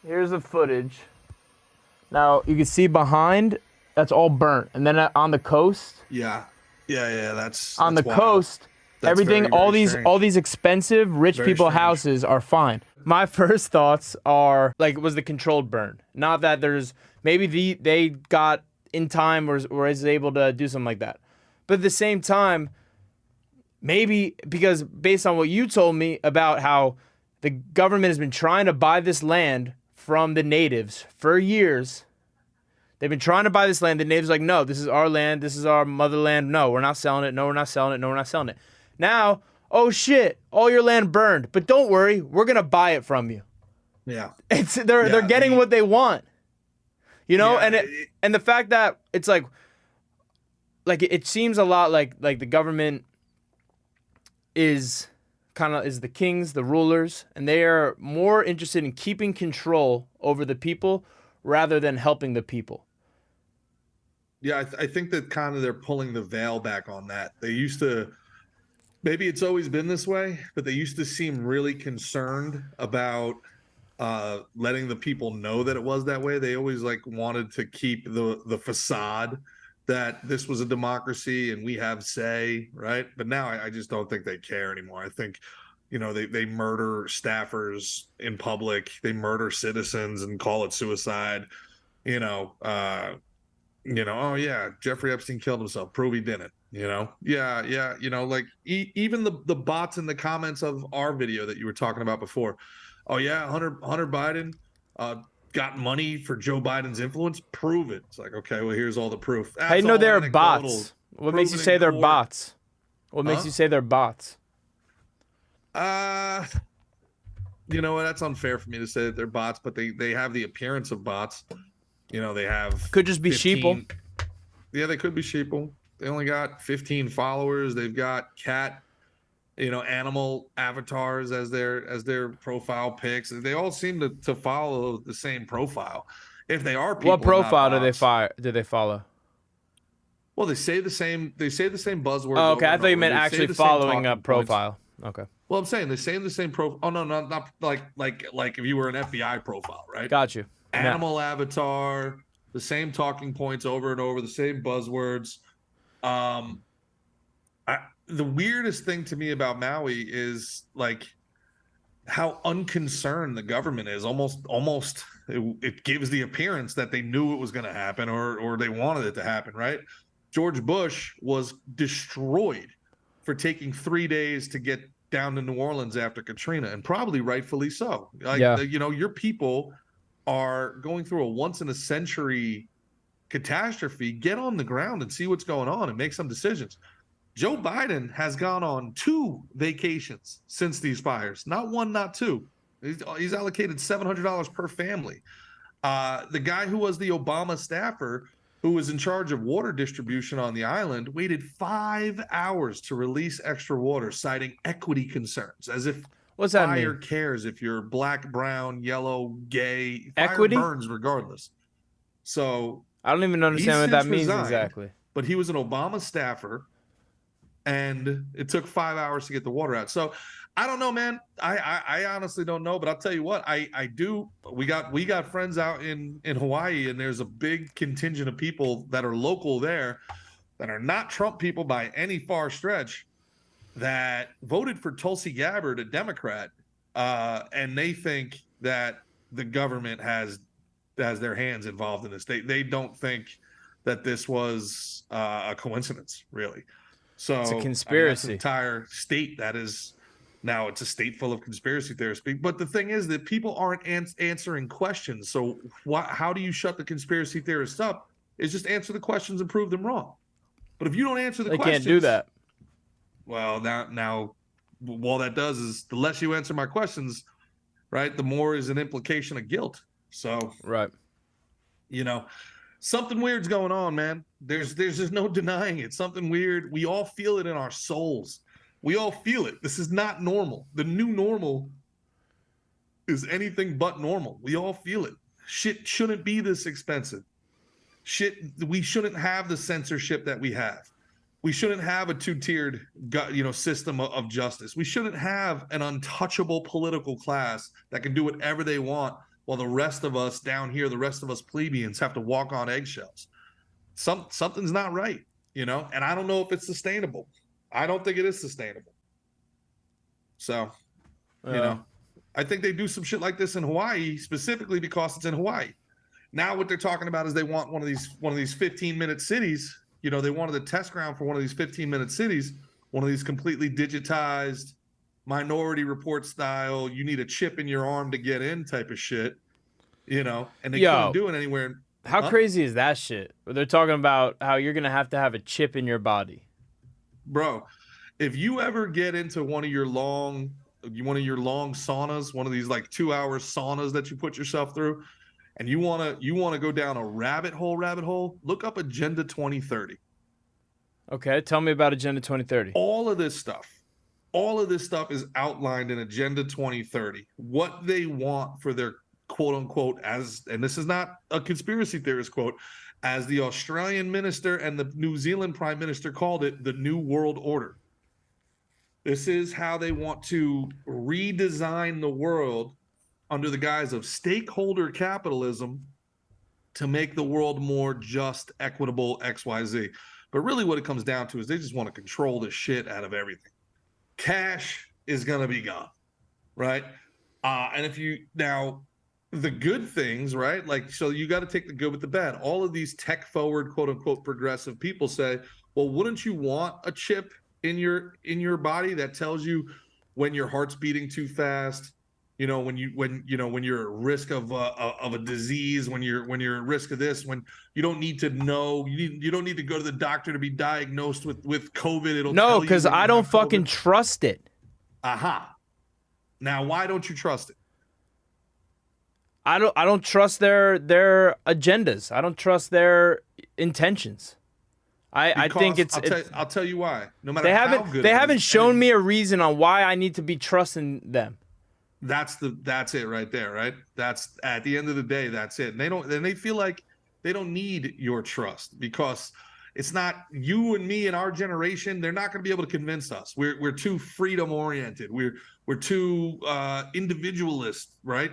Here's the footage. Now you can see behind, that's all burnt, and then on the coast. Yeah, yeah. That's on the wild. coast. That's Everything, very, all very these strange. expensive rich Very people strange. houses are fine. My first thoughts are like, was the controlled burn? Not that there's maybe they got in time or was able to do something like that, but at the same time, maybe because based on what you told me about how the government has been trying to buy this land from the natives for years. They've been trying to buy this land. The natives are like, no, this is our land. This is our motherland. No, we're not selling it. No, we're not selling it. No, we're not selling it. Now, oh shit, all your land burned. But don't worry, we're gonna buy it from you. Yeah. They're getting what they want. You know, Yeah, and the fact that it's like it seems a lot like the government is the kings, the rulers, and they are more interested in keeping control over the people rather than helping the people. Yeah, I think that kind of they're pulling the veil back on that. They used to, maybe it's always been this way, but they used to seem really concerned about letting the people know that it was that way. They always like wanted to keep the facade that this was a democracy and we have say, right? But now I just don't think they care anymore. I think, they murder staffers in public, they murder citizens and call it suicide. Oh yeah, Jeffrey Epstein killed himself. Prove he didn't. Yeah. Like even the bots in the comments of our video that you were talking about before. Oh yeah, Hunter Biden got money for Joe Biden's influence. Prove it. It's like, okay, well here's all the proof. How do you know they're bots? What makes you say they're bots? What makes you say they're bots? You know what? That's unfair for me to say that they're bots, but they have the appearance of bots. They have could just be 15, sheeple. Yeah, they could be sheeple. They only got 15 followers. They've got cat, animal avatars as their profile pics. They all seem to follow the same profile. If they are people, what profile do they follow? Well, they say the same buzzwords. Oh, okay. I thought you meant actually following a profile. Okay. Well, I'm saying they say the same profile. Oh no, not like if you were an FBI profile, right? Got you. Animal avatar, the same talking points over and over, the same buzzwords. The weirdest thing to me about Maui is like how unconcerned the government is. Almost it gives the appearance that they knew it was going to happen or they wanted it to happen, right? George Bush was destroyed for taking 3 days to get down to New Orleans after Katrina, and probably rightfully so. Your people are going through a once in a century catastrophe. Get on the ground and see what's going on and make some decisions. Joe Biden has gone on 2 vacations since these fires, not 1, not 2. He's allocated $700 per family. The guy who was the Obama staffer who was in charge of water distribution on the island waited 5 hours to release extra water, citing equity concerns, as if what's that fire mean? cares if you're black, brown, yellow, gay. Equity fire burns regardless. So I don't even understand what that means exactly. But he was an Obama staffer, and it took 5 hours to get the water out. So I don't know, man. I honestly don't know, but I'll tell you what, I do. We got friends out in Hawaii, and there's a big contingent of people that are local there that are not Trump people by any far stretch that voted for Tulsi Gabbard, a Democrat, and they think that the government has their hands involved in this. They don't think that this was a coincidence, really. So it's a conspiracy. That's an entire state that is now it's a state full of conspiracy theorists. But the thing is that people aren't answering questions. So how do you shut the conspiracy theorists up? Is just answer the questions and prove them wrong. But if you don't answer the questions, they can't do that. Well, now, all that does is the less you answer my questions, right, the more is an implication of guilt. So, right, something weird's going on, man. There's just no denying it. Something weird. We all feel it in our souls. We all feel it. This is not normal. The new normal is anything but normal. We all feel it. Shit shouldn't be this expensive. We shouldn't have the censorship that we have. We shouldn't have a 2-tiered, system of justice. We shouldn't have an untouchable political class that can do whatever they want while the rest of us down here, the rest of us plebeians, have to walk on eggshells. Something's not right, you know, and I don't know if it's sustainable. I don't think it is sustainable. So, you know, I think they do some shit like this in Hawaii specifically because it's in Hawaii. Now what they're talking about is they want one of these 15-minute cities. You know, they wanted the test ground for one of these 15-minute cities, one of these completely digitized Minority Report style, you need a chip in your arm to get in type of shit, you know, and they couldn't do it anywhere. How crazy is that shit? Where they're talking about how you're going to have a chip in your body. Bro, if you ever get into one of your long saunas, one of these like 2-hour saunas that you put yourself through, and you want to go down a rabbit hole, look up Agenda 2030. Okay, tell me about Agenda 2030. All of this stuff is outlined in Agenda 2030. What they want for their quote unquote, and this is not a conspiracy theorist quote, as the Australian minister and the New Zealand prime minister called it, the New World Order. This is how they want to redesign the world under the guise of stakeholder capitalism to make the world more just, equitable, XYZ. But really what it comes down to is they just want to control the shit out of everything. Cash is going to be gone, right? And if you, now, the good things, right? Like, so you got to take the good with the bad. All of these tech forward, quote unquote, progressive people say, well, wouldn't you want a chip in your body that tells you when your heart's beating too fast, you know, when you're at risk of a disease, when you're at risk of this, when you don't need to know, you don't need to go to the doctor to be diagnosed with COVID. It'll no, because I don't fucking trust it. Aha. Now, why don't you trust it? I don't trust their agendas. I don't trust their intentions. I think I'll tell you why. No matter they haven't shown me a reason on why I need to be trusting them. That's it right there, right? That's at the end of the day, that's it. And they feel like they don't need your trust because it's not you and me and our generation. They're not going to be able to convince us. We're too freedom oriented. We're too individualist, right?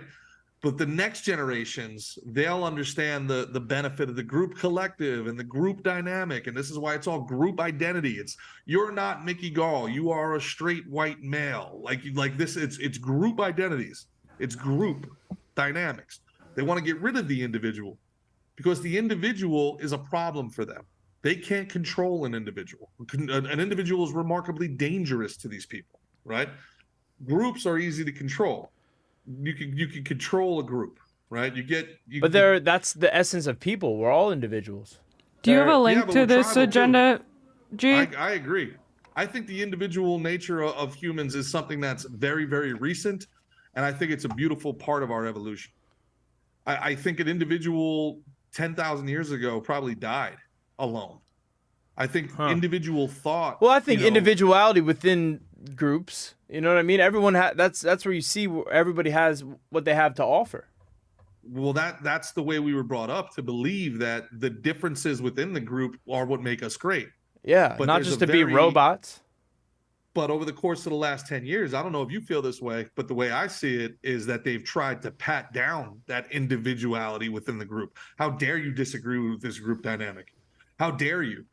But the next generations, they'll understand the benefit of the group collective and the group dynamic. And this is why it's all group identity. You're not Mickey Gall. You are a straight white male. Like this, it's group identities. It's group dynamics. They want to get rid of the individual because the individual is a problem for them. They can't control an individual. An individual is remarkably dangerous to these people, right? Groups are easy to control. You can control a group, right? That's the essence of people. We're all individuals. Do you have a link to this agenda, G? I agree. I think the individual nature of humans is something that's very, very recent, and I think it's a beautiful part of our evolution. I think an individual 10,000 years ago probably died alone. I think individual thought. Well, I think individuality within groups. You know what I mean? Everyone that's where you see everybody has what they have to offer. Well, that's the way we were brought up to believe that the differences within the group are what make us great. Yeah, but not just to be robots. But over the course of the last 10 years, I don't know if you feel this way, but the way I see it is that they've tried to pat down that individuality within the group. How dare you disagree with this group dynamic? How dare you?